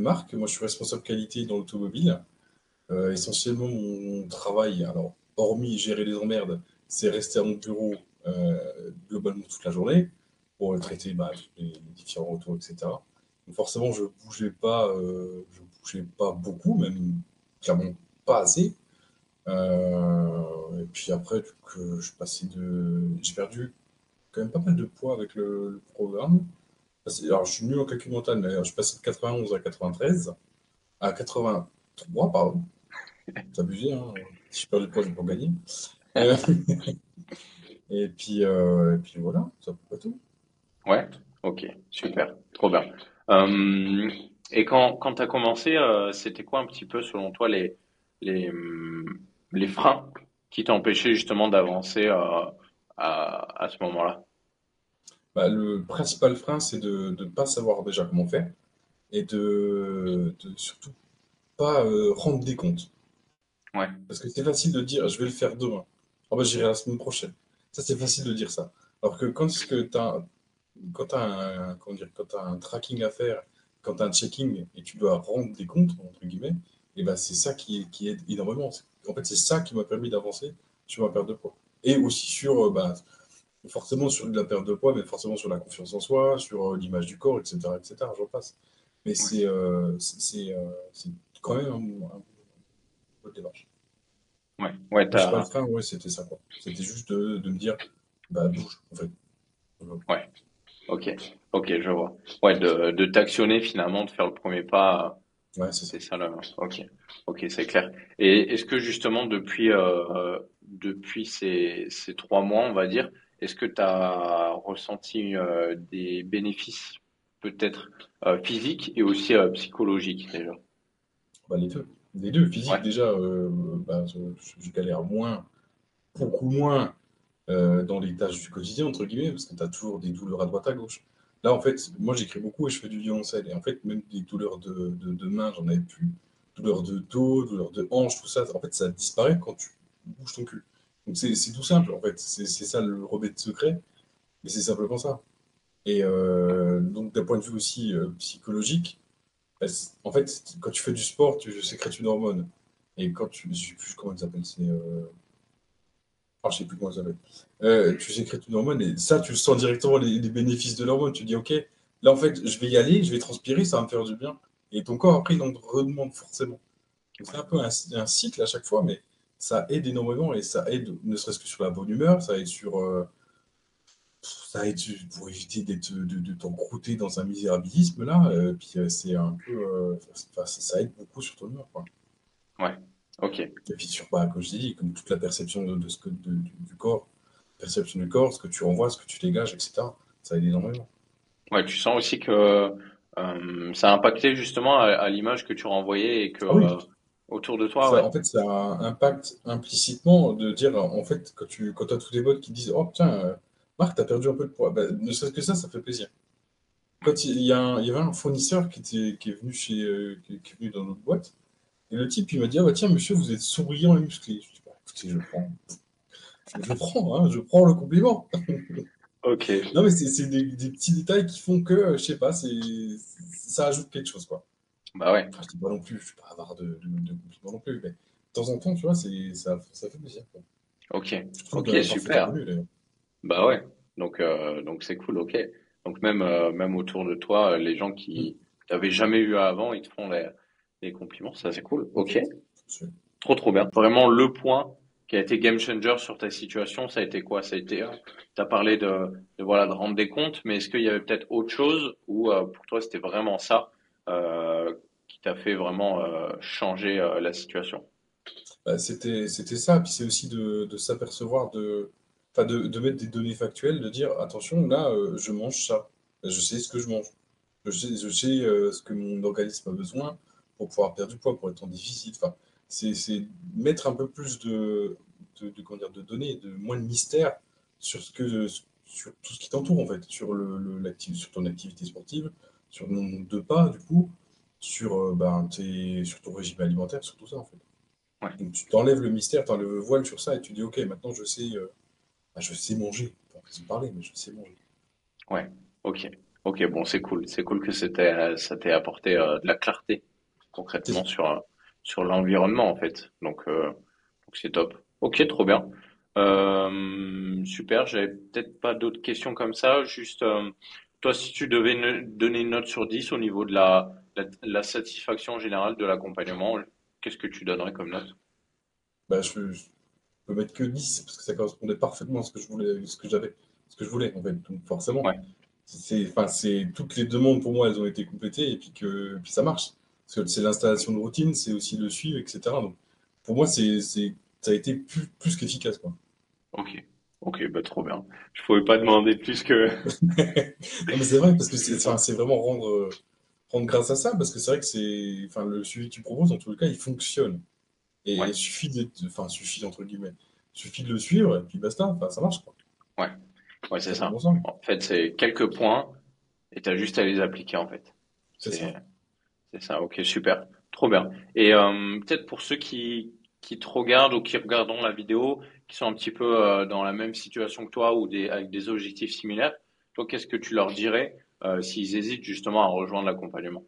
marque. Moi, je suis responsable qualité dans l'automobile. Essentiellement, mon travail, alors, hormis gérer les emmerdes, c'est rester à mon bureau globalement toute la journée pour traiter tous les différents retours, etc. Donc forcément, je bougeais pas beaucoup, même clairement pas assez. Et puis après, j'ai perdu quand même pas mal de poids avec le programme. Alors, je suis nul en calcul mental, mais je suis passé de 91 à 93, à 83, pardon. C'est abusé, hein. Si je perds du poids, je vais pas gagner. Euh, et puis voilà, c'est à peu près tout. Ouais, ok, super, trop bien. Euh, et quand tu as commencé, c'était quoi un petit peu selon toi les, hum, les freins qui t'empêchaient justement d'avancer à ce moment-là? Le principal frein, c'est de ne pas savoir déjà comment faire et de surtout pas rendre des comptes. Ouais, Parce que c'est facile de dire, je vais le faire demain. Ah bah, j'irai la semaine prochaine. Ça, c'est facile de dire ça. Alors que quand tu as comment dire, quand t'as un tracking à faire, quand tu as un checking et tu dois rendre des comptes, entre guillemets, et ben c'est ça qui aide énormément. En fait, c'est ça qui m'a permis d'avancer sur ma perte de poids. Et aussi forcément sur de la perte de poids, mais forcément sur la confiance en soi, sur l'image du corps, etc., etc., j'en passe. Mais ouais, c'est quand même un bonne démarche. ouais, ouais, Principal frein, ouais, c'était ça, quoi. C'était juste de me dire, bah, bouge, en fait. ouais, ok, ok, je vois. Ouais, de t'actionner finalement, de faire le premier pas. Ouais, c'est ça. C'était ça là. Ok, ok, c'est clair. Et est-ce que justement depuis ces 3 mois, on va dire, est-ce que tu as ressenti des bénéfices peut-être physiques et aussi psychologiques déjà? Bah, les deux. Les deux. Physique, Ouais, déjà, je galère moins, beaucoup moins dans les tâches du quotidien, entre guillemets, parce que tu as toujours des douleurs à droite à gauche. Là, en fait, moi, j'écris beaucoup et je fais du violoncelle. Et en fait, même des douleurs de main, j'en avais plus. Douleurs de dos, douleurs de hanche, tout ça. En fait, ça disparaît quand tu bouges ton cul. Donc, c'est tout simple, en fait. C'est ça le remède secret. Mais c'est simplement ça. Et donc, d'un point de vue aussi psychologique, en fait, quand tu fais du sport, tu sécrètes une hormone. Et quand tu. Je sais plus comment elle s'appelle. Je sais plus comment ça s'appelle. Tu sécrètes une hormone et ça, tu sens directement les bénéfices de l'hormone. Tu dis, OK, là, en fait, je vais y aller, je vais transpirer, ça va me faire du bien. Et ton corps, après, il en redemande forcément. Donc, c'est un peu un cycle à chaque fois, mais ça aide énormément et ça aide, ne serait-ce que sur la bonne humeur, ça aide pour éviter de t'encrouter dans un misérabilisme, là. Puis, c'est un peu. Enfin, ça aide beaucoup sur ton humeur, quoi. ouais, ok. Et puis, comme je t'ai dit, comme toute la perception du corps, perception du corps, ce que tu renvoies, ce que tu dégages, etc. Ça aide énormément. Ouais, tu sens aussi que ça a impacté justement à l'image que tu renvoyais et que Ah oui, autour de toi, ouais. en fait, ça impacte implicitement de dire, en fait, quand as tous tes potes qui disent, oh tiens, Marc, t'as perdu un peu de poids. Ben, ne serait-ce que ça fait plaisir. Quand il y avait un fournisseur qui est venu qui est venu dans notre boîte, et le type, il m'a dit, ah bah tiens, monsieur, vous êtes souriant et musclé. Je dis, bah, écoutez, hein, je prends le compliment. Ok. Non, mais c'est des petits détails qui font que, je sais pas, ça ajoute quelque chose, quoi. Bah ouais. Enfin, je dis pas non plus, je suis pas avare de compliments non plus, mais de temps en temps, tu vois, ça fait plaisir, quoi. Ok. Surtout Ok, parfois t'es pas super. mieux, d'ailleurs. Bah ouais, donc c'est cool, ok. Donc même autour de toi, les gens Mm. qui t'avaient jamais vu avant, ils te font les compliments, ça c'est cool, ok. C'est- Trop bien. Vraiment le point qui a été game changer sur ta situation, ça a été quoi? Ça a été, t'as parlé voilà de rendre des comptes, mais est-ce qu'il y avait peut-être autre chose ou pour toi c'était vraiment ça qui t'a fait vraiment changer la situation? C'était ça, puis c'est aussi de s'apercevoir enfin, de mettre des données factuelles, de dire, attention, là, je mange ça. Je sais ce que je mange. Je sais ce que mon organisme a besoin pour pouvoir perdre du poids, pour être en déficit. Enfin, c'est mettre un peu plus comment dire, de données, moins de mystère sur sur tout ce qui t'entoure, en fait, sur ton activité sportive, sur le nombre de pas, du coup, sur ton régime alimentaire, sur tout ça, en fait. Ouais, Donc tu t'enlèves le mystère, tu enlèves le voile sur ça et tu dis, ok, maintenant je sais manger. Pas raison de parler, mais je sais manger. ouais, ok. Ok, bon, c'est cool que ça t'ait apporté de la clarté C'est concrètement ça. sur l'environnement en fait. Donc c'est top. Ok, trop bien. Super. J'avais peut-être pas d'autres questions comme ça. Juste, toi, si tu devais donner une note sur 10 au niveau de la satisfaction générale de l'accompagnement, qu'est-ce que tu donnerais comme note? Bah, je peux mettre que 10 parce que ça correspondait parfaitement à ce que je voulais, ce que j'avais, ce que je voulais, en fait. Donc, forcément, Ouais. enfin, toutes les demandes pour moi, elles ont été complétées et puis ça marche. Parce que c'est l'installation de routine, c'est aussi le suivre, etc. Donc, pour moi, ça a été plus qu'efficace, quoi. Ok. Ok, bah trop bien. Je pouvais pas demander plus que. Non, mais c'est vrai, parce que enfin, c'est vraiment rendre grâce à ça, parce que c'est vrai que enfin, le suivi que tu proposes, en tout cas, il fonctionne. Et Ouais. il suffit enfin, suffit entre guillemets, suffit de le suivre, et puis basta, enfin, ça marche, quoi. Ouais. Ouais, c'est Ça va ça. ensemble. En fait, c'est quelques points et t'as juste à les appliquer en fait. C'est C'est ça. c'est ça. Ok, super. Trop bien. Et peut-être pour ceux qui te regardent ou qui regarderont la vidéo, qui sont un petit peu dans la même situation que toi ou avec des objectifs similaires, toi, qu'est-ce que tu leur dirais s'ils hésitent justement à rejoindre l'accompagnement?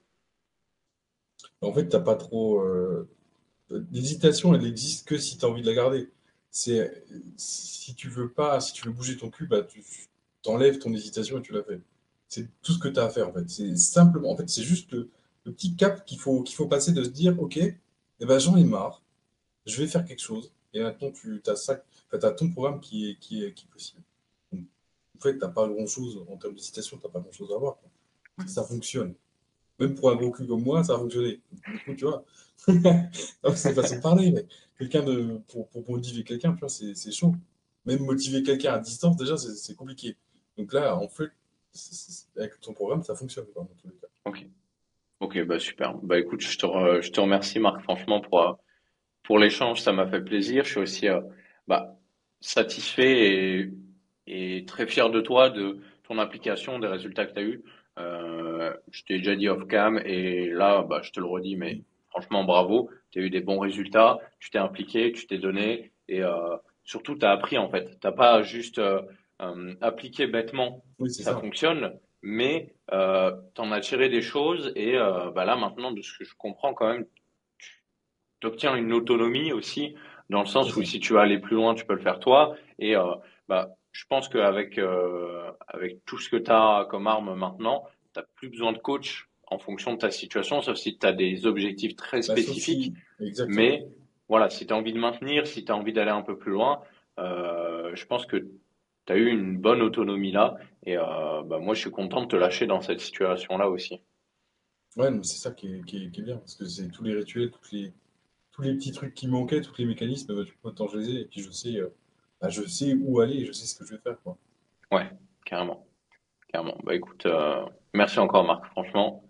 En fait, t'as pas trop. L'hésitation, elle existe que si tu as envie de la garder. C'est si tu veux pas, si tu veux bouger ton cul, bah tu t'enlèves ton hésitation et tu la fais. C'est tout ce que tu as à faire en fait. C'est simplement, en fait, c'est juste le petit cap qu'il faut passer de se dire, ok, eh ben j'en ai marre, je vais faire quelque chose. Et maintenant tu as ça, enfin, t'as ton programme qui est possible. Donc, en fait, t'as pas grand chose en termes d'hésitation, t'as pas grand chose à voir, quoi. Parce que ça fonctionne. Même pour un gros cul comme moi, ça a fonctionné. Du coup, tu vois. Non, c'est une façon de parler, mais pour motiver quelqu'un, tu vois, c'est chaud. Même motiver quelqu'un à distance, déjà, c'est compliqué. Donc là, en fait, avec ton programme, ça fonctionne, quoi, dans tous les cas. Ok. Ok, bah super. Bah écoute, je te remercie Marc, franchement, pour l'échange, ça m'a fait plaisir. Je suis aussi bah, satisfait et très fier de toi, de ton application, des résultats que tu as eus. Je t'ai déjà dit off cam et là, bah, je te le redis, mais franchement, bravo. Tu as eu des bons résultats, tu t'es impliqué, tu t'es donné et surtout, tu as appris en fait. T'as pas juste appliqué bêtement, Oui, c'est ça ça. fonctionne, mais tu en as tiré des choses et bah, là, maintenant, de ce que je comprends quand même, tu obtiens une autonomie aussi, dans le C'est sens où ça. si tu veux aller plus loin, tu peux le faire toi. Et bah, je pense qu'avec avec tout ce que tu as comme arme maintenant, tu n'as plus besoin de coach en fonction de ta situation, sauf si tu as des objectifs très Bah, sauf spécifiques. si, exactement. Mais voilà, si tu as envie de maintenir, si tu as envie d'aller un peu plus loin, je pense que tu as eu une bonne autonomie là. Et bah, moi, je suis content de te lâcher dans cette situation-là aussi. Ouais, mais c'est ça qui est bien, parce que c'est tous les rituels, tous les petits trucs qui manquaient, tous les mécanismes, bah, maintenant je les ai, et puis je sais où aller, et je sais ce que je vais faire, quoi. Ouais, carrément, carrément. Bah écoute, merci encore Marc, franchement.